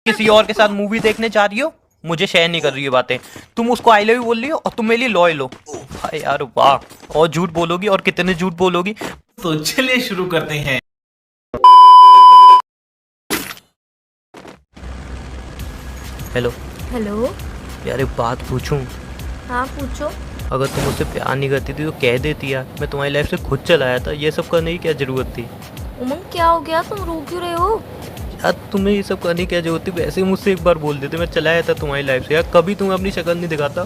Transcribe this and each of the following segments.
किसी और के साथ मूवी देखने जा रही हो, मुझे शेयर नहीं कर रही है बातें। तुम उसको आई लव यू बोल रही हो और तुम मेरे लिए लॉयल हो। भाई यार वाह, और झूठ बोलोगी और कितने झूठ बोलोगी। तो चलिए शुरू करते हैं। Hello hello. यार एक बात पूछूं? हाँ पूछो। अगर तुम मुझसे प्यार नहीं करती थी तो कह देती यार, मैं तुम्हारी लाइफ से खुद चला आया था। ये सब करने की क्या जरूरत थी? उमंग क्या हो गया, तुम रो क्यों रहे हो? यार तुम्हें ये सब करने की क्या जरूरत थी? वैसे ही मुझसे एक बार बोल देते, मैं चला आया था तुम्हारी लाइफ से। यार कभी तुम्हें अपनी शक्ल नहीं दिखाता।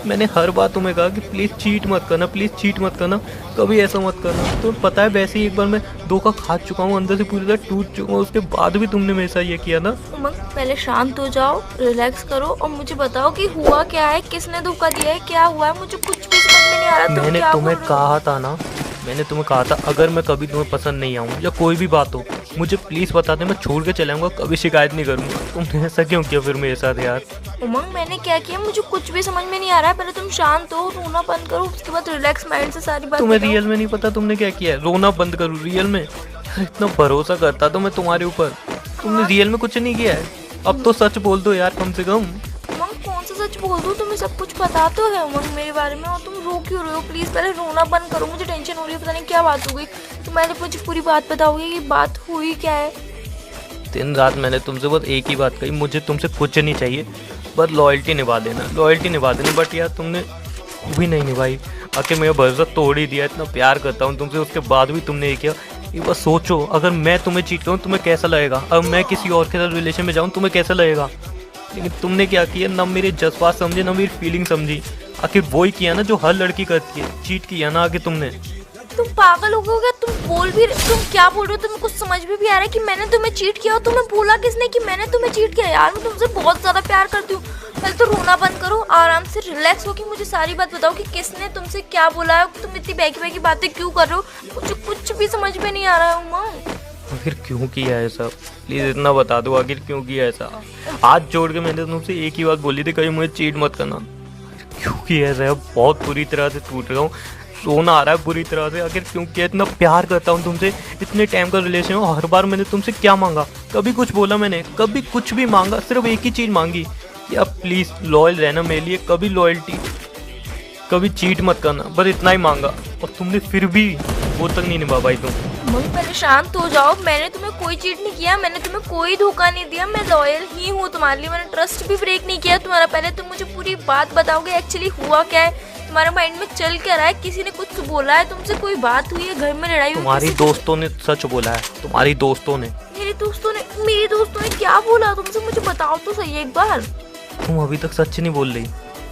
मैंने हर बार तुम्हें कहा कि प्लीज़ चीट मत करना, प्लीज़ चीट मत करना, कभी ऐसा मत करना। तो पता है वैसे ही एक बार मैं धोखा खा चुका हूँ, अंदर से पूरी तरह टूट चुका हूँ। उसके बाद भी तुमने मेरे साथ ये किया ना। उमंग पहले शांत हो जाओ, रिलैक्स करो और मुझे बताओ कि हुआ क्या है, किसने धोखा दिया है, क्या हुआ है? मुझे कुछ भी समझ में नहीं आ रहा। मैंने तुम्हें कहा था ना, मैंने तुम्हें कहा था अगर मैं कभी तुम्हें पसंद नहीं आऊँ या कोई भी बात हो मुझे प्लीज़ बता दे, मैं छोड़ के चला जाऊँगा, कभी शिकायत नहीं करूँगा। तुमने ऐसा क्यों किया फिर मेरे साथ यार? उमंग मैंने क्या किया, मुझे कुछ भी समझ में नहीं आ रहा है। पहले तुम शांत हो, रोना बंद करो, उसके बाद रिलैक्स माइंड से सारी बात तुम्हें रियल में नहीं पता तुमने क्या किया है? रोना बंद करो रियल में? यार इतना भरोसा करता तो मैं तुम्हारे ऊपर, तुमने रियल में कुछ नहीं किया है। अब तो सच बोल दो यार कम से कम। उमंग कौन सा सच बोल दूं? तुम्हें सब कुछ पता तो है उमंग मेरे बारे में, और तुम रो क्यों रहे हो? प्लीज पहले रोना बंद करो, मुझे टेंशन हो रही है, पता नहीं क्या बात हो गई। तुम पहले मुझे पूरी बात बताओगे कि बात हुई क्या है? दिन रात मैंने तुमसे बस एक ही बात कही, मुझे तुमसे कुछ नहीं चाहिए, बस लॉयल्टी निभा देना, लॉयल्टी निभा देना। बट यार तुमने भी नहीं निभाई, आके मेरा भरोसा तोड़ ही दिया। इतना प्यार करता हूँ तुमसे, उसके बाद भी तुमने ये किया। ये बस सोचो, अगर मैं तुम्हें चीट करूँ तुम्हें कैसा लगेगा? अब मैं किसी और के साथ रिलेशन में जाऊँ तुम्हें कैसा लगेगा? लेकिन तुमने क्या किया, ना मेरे जज्बात समझे ना मेरी फीलिंग समझी। आखिर वही किया ना जो हर लड़की करती है, चीट किया ना आगे तुमने। तुम पागल हो गए? तुम बोल भी, तुम क्या बोल रहे हो? तुम्हें कुछ समझ में भी आ रहा है कि मैंने तुम्हें चीट किया? और तुम्हें बोला किसने कि मैंने तुम्हें चीट किया? यार मैं तुमसे बहुत ज्यादा प्यार करती हूँ। पहले तो रोना बंद करो, आराम से रिलैक्स हो कि मुझे सारी बात बताओ कि किसने तुमसे क्या बोला है, तुम इतनी बैकी बैकी बातें क्यों कर रहे हो? मुझे कुछ भी समझ में नहीं आ रहा है उमंग। आखिर क्यों किया ऐसा? प्लीज इतना बता दो, आखिर क्यों किया ऐसा? हाथ जोड़ के मैंने तुमसे एक ही बात बोली थी, कहीं मुझे चीट मत करना। क्यों किया ऐसा? बहुत बुरी तरह से टूट रहा हूँ, रोना आ रहा है बुरी तरह से। आखिर क्यों किया? इतना प्यार करता हूँ तुमसे, इतने टाइम का रिलेशन हो, हर बार मैंने तुमसे क्या मांगा? कभी कुछ बोला मैंने? कभी कुछ भी मांगा? सिर्फ एक ही चीज़ मांगी, या प्लीज़ लॉयल रहना मेरे लिए, कभी लॉयल्टी, कभी चीट मत करना, बस इतना ही मांगा। और तुमने फिर भी वो तक नहीं निभा पाई तुम। उमंग पहले शांत हो जाओ, मैंने तुम्हें कोई चीट नहीं किया, मैंने तुम्हें कोई धोखा नहीं दिया, मैं लॉयल ही हूँ तुम्हारे लिए, मैंने ट्रस्ट भी ब्रेक नहीं किया तुम्हारा। पहले तुम मुझे पूरी बात बताओगे एक्चुअली हुआ क्या है, तुम्हारे माइंड में चल क्या रहा है? किसी ने कुछ बोला है तुमसे? कोई बात हुई है? घर में लड़ाई हुई? तुम्हारी दोस्तों ने सच बोला है, तुम्हारी दोस्तों ने। मेरे दोस्तों ने क्या बोला तुमसे? मुझे बताओ तो सही एक बार। तुम अभी तक सच नहीं बोल रही।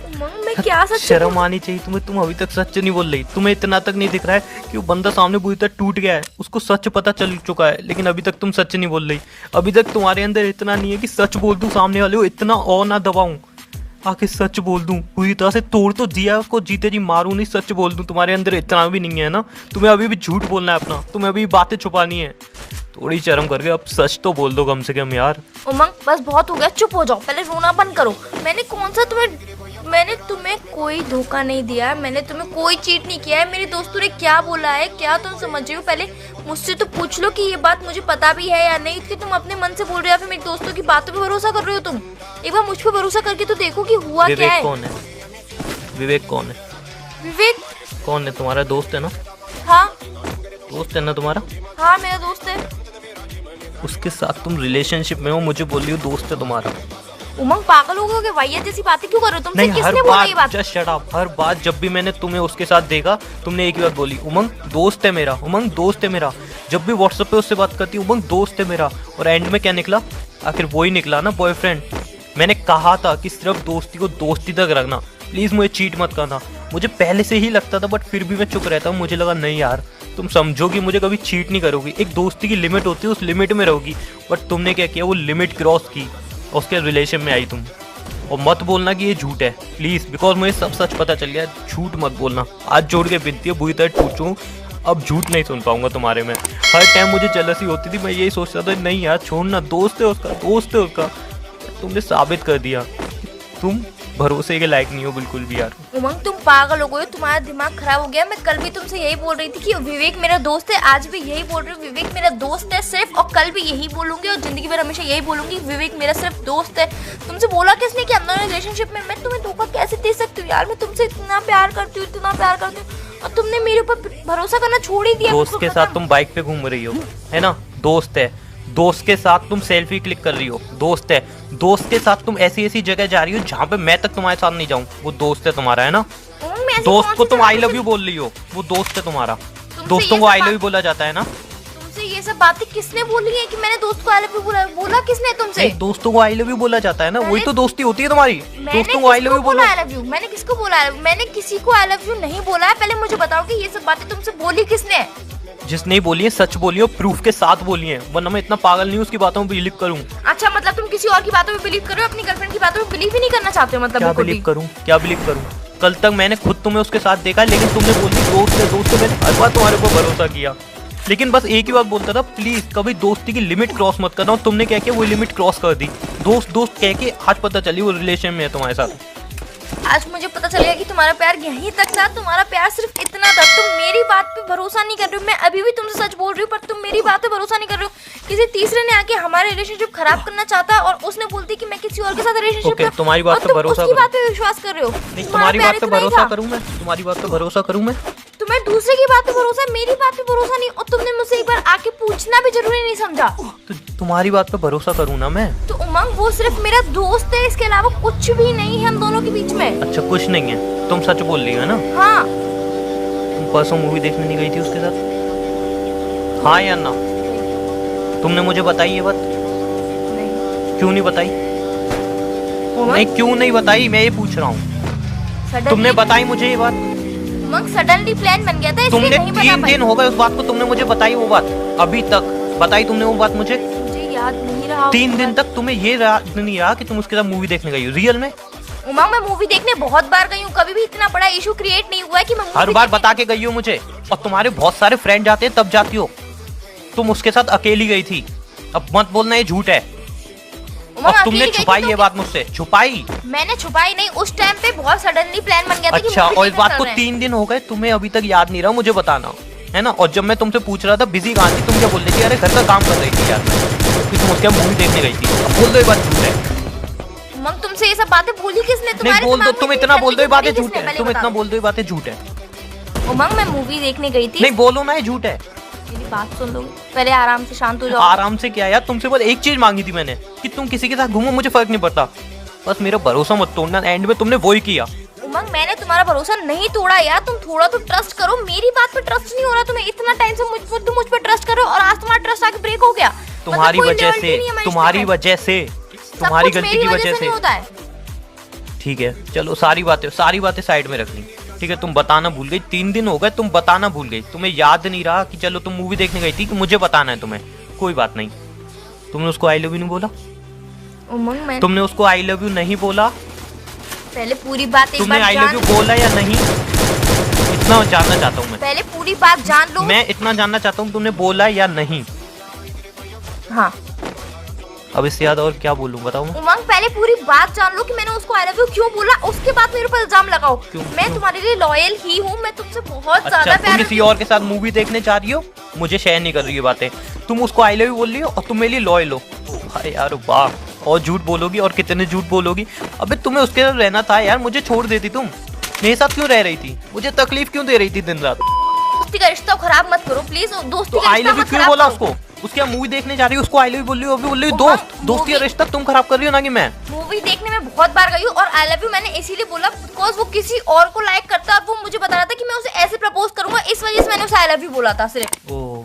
उमंग मैं क्या सच शर्म आनी चाहिए तुम्हें, तुम अभी तक सच नहीं बोल रही। तुम्हें इतना तक नहीं दिख रहा है कि वो बंदा सामने बुरी तरह टूट गया है, उसको सच पता चल चुका है, लेकिन अभी तक तुम सच नहीं बोल रही। अभी तक तुम्हारे अंदर इतना नहीं है कि सच बोल दूं सामने वाले को, इतना और ना दबाऊं, आखिर सच बोल दूं, पूरी तरह से तोड़ तो दिया उसको, जीते जी मारूं नहीं, सच बोल दूं। तुम्हारे अंदर इतना भी नहीं है ना, तुम्हें अभी भी झूठ बोलना है अपना, तुम्हें अभी बातें छुपानी है। थोड़ी शर्म करके अब सच तो बोल दो कम से कम यार। उमंग बस बहुत हो गया, चुप हो जाओ, पहले रोना बंद करो। मैंने तुम्हें कोई धोखा नहीं दिया, मैंने तुम्हें कोई चीट नहीं किया है। मेरे दोस्तों ने क्या बोला है, क्या तुम समझ रहे हो? पहले मुझसे तो पूछ लो कि ये बात मुझे पता भी है या नहीं, कि तुम अपने मन से बोल रहे हो या फिर मेरे दोस्तों की बातों पे भरोसा कर रहे हो? तुम एक बार मुझ पे भरोसा करके तो देखो कि हुआ क्या है। कौन है विवेक? कौन है विवेक? कौन है? तुम्हारा दोस्त है ना? हाँ दोस्त है ना तुम्हारा? हाँ मेरा दोस्त है। उसके साथ तुम रिलेशनशिप में हो, मुझे बोल रही हो दोस्त है तुम्हारा? उमंग पागल हो गए? भैया जैसी बातें क्यों कर रहे हो? तुमसे नहीं, किसने बोला ये बात? Just shut up. हर बात जब भी मैंने तुम्हें उसके साथ देखा तुमने एक ही बात बोली, उमंग दोस्त है मेरा, उमंग दोस्त है मेरा। जब भी व्हाट्सएप पे उससे बात करती उमंग दोस्त है मेरा, और एंड में क्या निकला? आखिर वही निकला ना, बॉयफ्रेंड। मैंने कहा था कि सिर्फ दोस्ती को दोस्ती तक रखना, प्लीज मुझे चीट मत करना। मुझे पहले से ही लगता था, बट फिर भी मैं चुप रहता हूँ। मुझे लगा नहीं यार तुम समझोगी, मुझे कभी चीट नहीं करोगी, एक दोस्ती की लिमिट होती है, उस लिमिट में रहोगी। बट तुमने क्या किया, वो लिमिट क्रॉस की, उसके रिलेशन में आई तुम। और मत बोलना कि ये झूठ है प्लीज़, बिकॉज मुझे सब सच पता चल गया। झूठ मत बोलना, आज जोड़ के बिनती है, बुरी तरह टूट चुका हूं, अब झूठ नहीं सुन पाऊंगा तुम्हारे में। हर टाइम मुझे जेलसी होती थी, मैं यही सोचता था नहीं यार छोड़ना, दोस्त है उसका, दोस्त है उसका। तुमने साबित कर दिया तुम भरोसे के लायक नहीं हो बिल्कुल भी यार। उमंग तुम पागल हो गए, तुम्हारा दिमाग खराब हो गया। मैं कल भी तुमसे यही बोल रही थी कि विवेक मेरा दोस्त है, आज भी यही बोल रही हूँ विवेक मेरा दोस्त है सिर्फ, और कल भी यही बोलूंगी और जिंदगी भर हमेशा यही बोलूंगी विवेक मेरा सिर्फ दोस्त है। तुमसे बोला किसने कि हम दोनों रिलेशनशिप में? मैं तुम्हें धोखा कैसे दे सकती हूँ यार, मैं तुमसे इतना प्यार करती हूँ, इतना प्यार करती हूँ, और तुमने मेरे ऊपर भरोसा करना छोड़ ही दिया। दोस्त के साथ तुम बाइक पे घूम रही हो, है ना? दोस्त है, दोस्त के साथ तुम सेल्फी क्लिक कर रही हो, दोस्त है। दोस्त के साथ तुम ऐसी ऐसी जगह जा रही हो जहाँ पे मैं तक तुम्हारे साथ नहीं जाऊँ, वो दोस्त है तुम्हारा, है ना? दोस्त को तुम आई लव यू बोल रही हो, वो दोस्त है तुम्हारा। दोस्तों को आई लव यू बोला जाता है ना? तुमसे ये सब बातें किसने बोली है कि मैंने दोस्त को आई लव यू बोला किसने तुमसे? दोस्तों को आई लव यू बोला जाता है ना, वही तो दोस्ती होती है तुम्हारी। दोस्तों को आई लव यू बोला। आई लव यू मैंने किसको बोला? मैंने किसी को आई लव यू नहीं बोला है। पहले मुझे बताओ कि ये सब बातें तुमसे बोली किसने? जिसने बोली है सच बोली है, प्रूफ के साथ बोली है, वरना मैं इतना पागल नहीं हूँ उसकी बातों में बिलीव करूँ। अच्छा मतलब तुम किसी और की बातों में बिलीव करो, अपनी गर्लफ्रेंड की बातों में बिलीव ही नहीं करना चाहते हो? मतलब क्या बिलीव करूँ, क्या बिलीव करूँ? कल तक मैंने खुद तुम्हें उसके साथ देखा, लेकिन तुमने बोली दोस्त है, मैंने हर बार तुम्हारे ऊपर भरोसा किया, लेकिन बस एक ही बात बोलता था, प्लीज कभी दोस्ती की लिमिट क्रॉस मत करना। और तुमने क्या किया, वो लिमिट क्रॉस कर दी। दोस्त दोस्त कह के आज पता चली वो रिलेशन में है तुम्हारे साथ। आज मुझे पता चलेगा कि तुम्हारा प्यार यहीं तक था, तुम्हारा प्यार सिर्फ इतना था। तुम मेरी बात पे भरोसा नहीं कर रहे हो। मैं अभी भी तुमसे सच बोल रही हूँ, पर तुम मेरी बात पे भरोसा नहीं कर रहे हो। किसी तीसरे ने आके हमारे रिलेशनशिप खराब करना चाहता और उसने बोलती कि मैं किसी और के साथ रिलेशनशिप में, तुम्हारी बात पे भरोसा, उसकी बात पे विश्वास कर रहे हो। तुम्हारी बात पे भरोसा करूँ मैं? तुम्हारी बात पे भरोसा करूँ मैं? तुम्हें दूसरे की बात पे भरोसा है, मेरी बात पे भरोसा नहीं। और तुमने मुझसे एक बार आके पूछना भी जरूरी नहीं समझा। तो तुम्हारी बात पे भरोसा करूँ ना मैं? तो उमंग वो सिर्फ मेरा दोस्त है, इसके अलावा कुछ भी नहीं है हम दोनों के बीच में। अच्छा कुछ नहीं है, तुम सच बोल रही हो ना? हाँ। तुम परसों मूवी देखने नहीं गई थी उसके साथ? हाँ या ना? तुमने मुझे बताई ये बात? नहीं। क्यों नहीं बताई? नहीं क्यों नहीं बताई, मैं ये पूछ रहा हूँ। तुमने बताई मुझे ये बात? सडनली प्लान बन गया था, तुमने 3 दिन हो गए उस बात को, तुमने मुझे बताई वो बात? अभी तक बताई तुमने वो बात मुझे? मुझे याद नहीं रहा। 3 दिन तक तुम्हें ये नहीं रहा कि तुम उसके साथ मूवी देखने गई हो? रियल में? उमंग मैं मूवी देखने बहुत बार गई हूँ, कभी भी इतना बड़ा इशू क्रिएट नहीं हुआ है कि मैं हर बार बता के गई हो मुझे। और तुम्हारे बहुत सारे फ्रेंड जाते हैं तब जाती हो, तुम उसके साथ अकेली गई थी। अब मत बोलना ये झूठ है। और तुमने छुपाई ये बात मुझसे? छुपाई? मैंने छुपाई नहीं, उस टाइम पे बहुत सडनली प्लान बन गया था। अच्छा, और इस बात को 3 दिन हो गए, तुम्हें अभी तक याद नहीं रहा मुझे बताना, है ना? और जब मैं तुमसे पूछ रहा था बिजी कहाँ थी, तुम क्या बोल रही थी? अरे घर का काम कर रही थी यार, फिर तुम उसके मूवी देखने गई थी। अब बोल दो ये बात झूठ है। मम तुमसे ये सब बातें बोली किसने? नहीं बोल दो, तुम इतना बोल दो ये बातें झूठ है, तुम इतना बोल दो ये बातें झूठ है। उमंग मैं मूवी देखने गई थी। नहीं बोलो ना ये झूठ है। मेरी बात सुन लो, पहले आराम से शांत हो जाओ। आराम से क्या यार, तुमसे बस एक चीज मांगी थी मैंने कि तुम किसी के साथ घूमो, मुझे फर्क नहीं पड़ता, बस मेरा भरोसा मत तोड़ना। एंड में तुमने वही किया। उमंग मैंने तुम्हारा भरोसा नहीं तोड़ा यार, तुम थोड़ा तो ट्रस्ट करो। मेरी बात पे ट्रस्ट नहीं हो रहा तुम्हें, इतना टाइम से मुझ पे ट्रस्ट करो और आज तुम्हारा ट्रस्ट आके ब्रेक हो गया। तुम्हारी वजह से, तुम्हारी वजह से, तुम्हारी गलती की वजह से होता है। ठीक है चलो, सारी बातें साइड में रख ली, ठीक है? तुम बताना भूल गई, 3 दिन हो गए तुम बताना भूल गई। तुम्हें याद नहीं रहा कि चलो तुम मूवी देखने गई थी कि मुझे बताना है तुम्हें। कोई बात नहीं, तुमने उसको आई लव यू नहीं बोला? उमंग तुमने उसको आई लव यू नहीं बोला? पहले पूरी बात एक तुमने आई लव यू बोला या नहीं? इतना जानना चाहता हूँ मैं। पहले पूरी बात जान लो। मैं इतना जानना चाहता हूँ तुमने बोला या नहीं? हाँ। अब इससे याद और क्या बोलूं बताओ? उमंग पहले पूरी बात जान लो कि मैंने उसको आई लव यू क्यों बोला, उसके बाद मेरे ऊपर इल्जाम लगाओ। मैं तुम्हारे लिए लॉयल ही हूँ, मैं तुमसे बहुत ज्यादा प्यार करती हूँ। तुम किसी और के साथ मूवी देखने जा रही हो, मुझे शेयर नहीं कर रही है बातें, तुम उसको आई लव यू बोल रही हो और तुम मेरे लिए लॉयल हो। भाई यार वाह, और झूठ बोलोगी और कितने झूठ बोलोगी। अबे तुम्हें उसके साथ रहना था यार, मुझे छोड़ देती, तुम मेरे साथ क्यों रह रही थी? मुझे तकलीफ क्यों दे रही थी दिन रात? दोस्ती का रिश्ता खराब मत करो प्लीज। दोस्ती का आई लव यू क्यों बोला उसको? उसके मूवी देखने जा रही है, उसको आई लव यू बोल रही हो, अभी बोल रही हो दोस्त। दोस्ती का रिश्ता तुम खराब कर रही हो ना कि मैं। मूवी देखने में बहुत बार गई हूँ और आई लव यू मैंने इसीलिए बोला बिकॉज वो किसी और को लाइक करता है और वो मुझे बता रहा था कि मैं उसे ऐसे प्रपोज करूंगा, इस वजह से मैंने उसे आई लव यू बोला था सिर्फ। ओह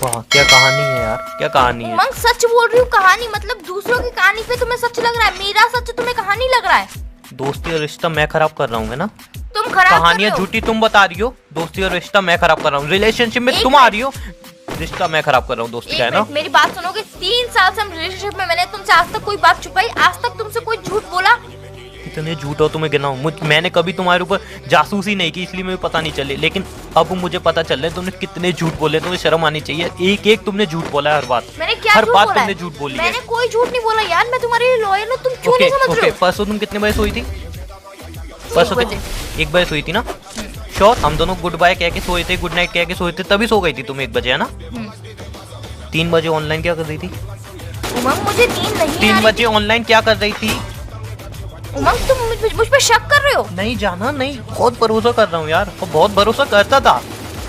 वाह, क्या कहानी है यार, क्या कहानी है। उमंग सच बोल रही हूँ, कहानी मतलब दूसरों की कहानी पे तुम्हें सच लग रहा है, मेरा सच तुम्हें कहानी लग रहा है। दोस्ती और रिश्ता मैं खराब कर रहा हूँ, है ना? तुम खराब, कहानियां झूठी तुम बता रही हो, दोस्ती और रिश्ता मैं खराब कर रहा हूँ। रिलेशनशिप में तुम आ रही हो, रिश्ता मैं खराब कर रहा हूँ, दोस्ती का, है ना? मेरी बात सुनोगे, 3 साल से हम रिलेशनशिप में, मैंने तुमसे आज तक कोई बात छुपाई? आज तक तुमसे कोई झूठ बोला? इतने झूठ हो तुम्हें गिनाऊं? मैंने कभी तुम्हारे ऊपर जासूसी नहीं की, इसलिए मुझे पता नहीं चले, लेकिन अब मुझे पता चल रहा है तुमने कितने झूठ बोले। तुम्हें शर्म आनी चाहिए, एक तुमने झूठ बोला है हर बात। मैंने क्या हर झूठ बात बोला तुमने झूठ बोली है। मैंने कोई झूठ नहीं बोला यार, मैं तुम्हारे लिए लॉयल हूँ, तुम क्यों नहीं समझ रहे हो? परसों तुम कितने बजे सोई थी? परसों 1 बजे। 1 बजे सोई थी ना? श्योर? हम दोनों गुड बाय कह के सोए थे, गुड नाइट कह के सोए थे, तभी सो गई थी तुम 1 बजे, है ना? 3 बजे ऑनलाइन क्या कर रही थी? उमंग मुझे नींद नहीं 3 आ रही। बजे ऑनलाइन क्या कर रही थी? उमंग तुम मुझ पे शक कर रहे हो? नहीं जाना, नहीं, बहुत भरोसा कर रहा हूँ यार, और बहुत भरोसा करता था,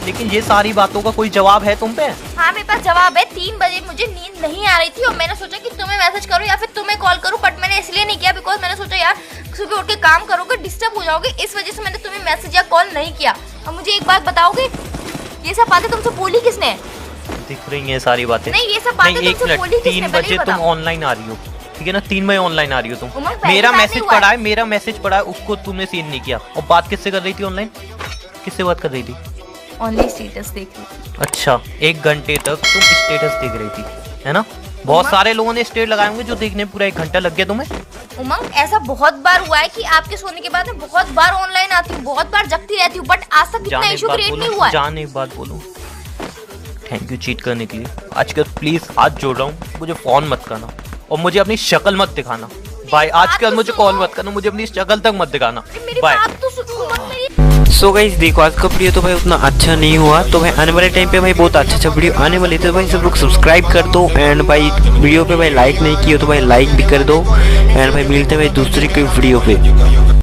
लेकिन ये सारी बातों का कोई जवाब है तुम पे? हाँ मेरे पास जवाब है। 3 बजे मुझे नींद नहीं आ रही थी और मैंने सोचा कि तुम्हें मैसेज करूँ या फिर तुम्हें कॉल करूँ, बट मैंने इसलिए नहीं किया बिकॉज मैंने सोचा यार सुबह उठ के काम करोगे, डिस्टर्ब हो जाओगे, इस वजह से मैंने तुम्हें मैसेज या कॉल नहीं किया। अब मुझे एक बात बताओगे, ये सब बातें तुमसे बोली किसने? दिख रही है सारी बातें? नहीं ये सब बातें तुमसे बोली किसने? 3 पहले बजे ये तुम बताओ। ऑनलाइन आ रही हो, ठीक है ना? 3 बजे ऑनलाइन आ रही हो तुम। उमंग, पहली मेरा बार मैसेज नहीं हुआ पढ़ा है, मेरा मैसेज पढ़ा है, उसको तुमने सीन नहीं किया। और बात किससे कर रही थी ऑनलाइन? किससे बात कर रही थी? ओनली स्टेटस देख रही। अच्छा, 1 घंटे तक तुम स्टेटस देख रही थी, है ना? बहुत सारे लोगों ने स्टेट लगाए होंगे जो देखने पूरा 1 घंटा लग गया तुम्हें। उमंग ऐसा बहुत बार हुआ है कि आपके सोने के बाद मैं बहुत बार ऑनलाइन आती हूँ, बहुत बार जगती रहती हूँ, बट आज तक इतना इशू क्रिएट नहीं हुआ है। जान एक बात बोलूं, थैंक यू चीट करने के लिए। आजकल प्लीज हाथ जोड़ रहा हूँ, मुझे फोन मत करना और मुझे अपनी शक्ल मत दिखाना। बाय। आजकल मुझे कॉल मत करना, मुझे अपनी शक्ल तक मत दिखाना। मेरी बाय। बात तो सुनो उमंग, मेरी सो गाइस देखो आज का वीडियो तो भाई उतना अच्छा नहीं हुआ, तो भाई आने वाले टाइम पे भाई बहुत अच्छा वीडियो आने वाली, तो भाई सब लोग सब्सक्राइब कर दो एंड भाई वीडियो पे भाई लाइक नहीं किया तो भाई लाइक भी कर दो एंड भाई मिलते हैं भाई दूसरी कोई वीडियो पे।